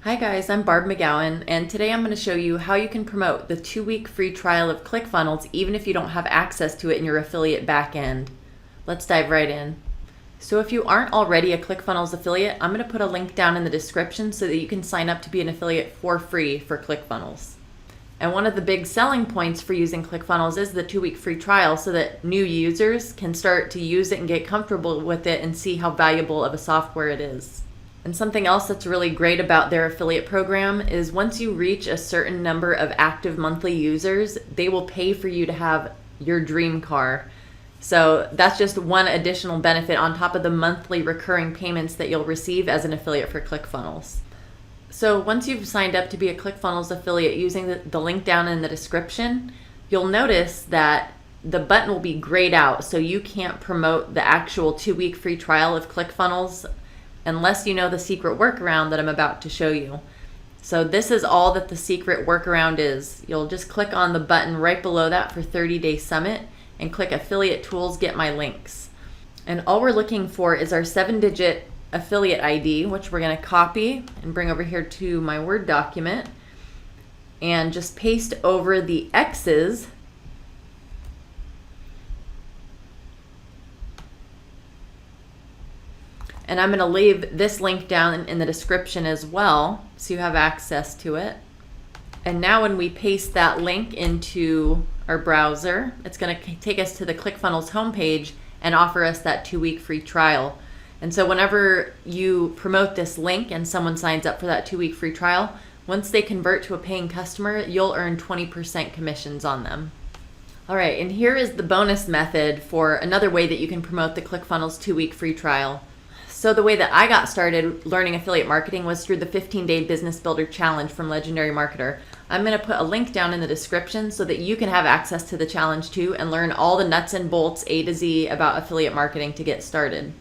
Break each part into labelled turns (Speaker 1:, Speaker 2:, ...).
Speaker 1: Hi guys, I'm Barb McGowan, and today I'm going to show you how you can promote the 2-week free trial of ClickFunnels even if you don't have access to it in your affiliate backend. Let's dive right in. So if you aren't already a ClickFunnels affiliate, I'm going to put a link down in the description so that you can sign up to be an affiliate for free for ClickFunnels. And one of the big selling points for using ClickFunnels is the 2-week free trial so that new users can start to use it and get comfortable with it and see how valuable of a software it is. And something else that's really great about their affiliate program is once you reach a certain number of active monthly users, they will pay for you to have your dream car. So that's just one additional benefit on top of the monthly recurring payments that you'll receive as an affiliate for ClickFunnels. So once you've signed up to be a ClickFunnels affiliate using the link down in the description, you'll notice that the button will be grayed out, so you can't promote the actual 2-week free trial of ClickFunnels unless you know the secret workaround that I'm about to show you. So this is all that the secret workaround is. You'll just click on the button right below that for 30-day summit and click affiliate tools, get my links. And all we're looking for is our 7-digit affiliate ID, which we're going to copy and bring over here to my Word document and just paste over the X's and I'm going to leave this link down in the description as well so you have access to it. And now when we paste that link into our browser, it's going to take us to the ClickFunnels homepage and offer us that 2-week free trial. And so whenever you promote this link and someone signs up for that 2-week free trial, once they convert to a paying customer, you'll earn 20% commissions on them. All right, and here is the bonus method for another way that you can promote the ClickFunnels 2-week free trial. So the way that I got started learning affiliate marketing was through the 15-day Business Builder Challenge from Legendary Marketer. I'm going to put a link down in the description so that you can have access to the challenge too and learn all the nuts and bolts A to Z about affiliate marketing to get started.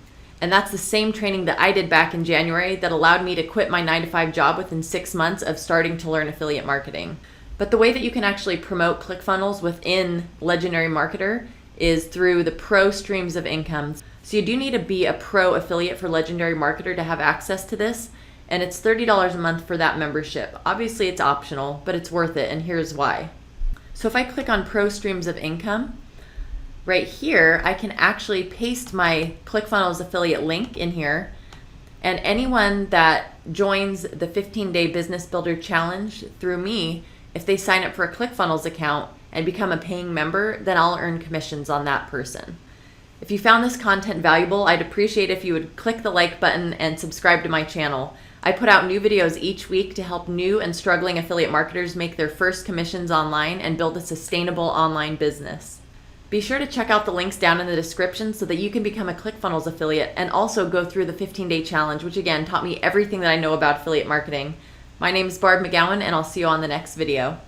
Speaker 1: And that's the same training that I did back in January that allowed me to quit my 9-to-5 job within 6 months of starting to learn affiliate marketing. But the way that you can actually promote ClickFunnels within Legendary Marketer is through the pro streams of income. So you do need to be a pro affiliate for Legendary Marketer to have access to this, and it's $30 a month for that membership. Obviously it's optional, but it's worth it, and here's why. So if I click on Pro Streams of Income, right here I can actually paste my ClickFunnels affiliate link in here, and anyone that joins the 15-day Business Builder Challenge through me, if they sign up for a ClickFunnels account and become a paying member, then I'll earn commissions on that person. If you found this content valuable, I'd appreciate if you would click the like button and subscribe to my channel. I put out new videos each week to help new and struggling affiliate marketers make their first commissions online and build a sustainable online business. Be sure to check out the links down in the description so that you can become a ClickFunnels affiliate and also go through the 15-day challenge, which again taught me everything that I know about affiliate marketing. My name is Barb McGowan, and I'll see you on the next video.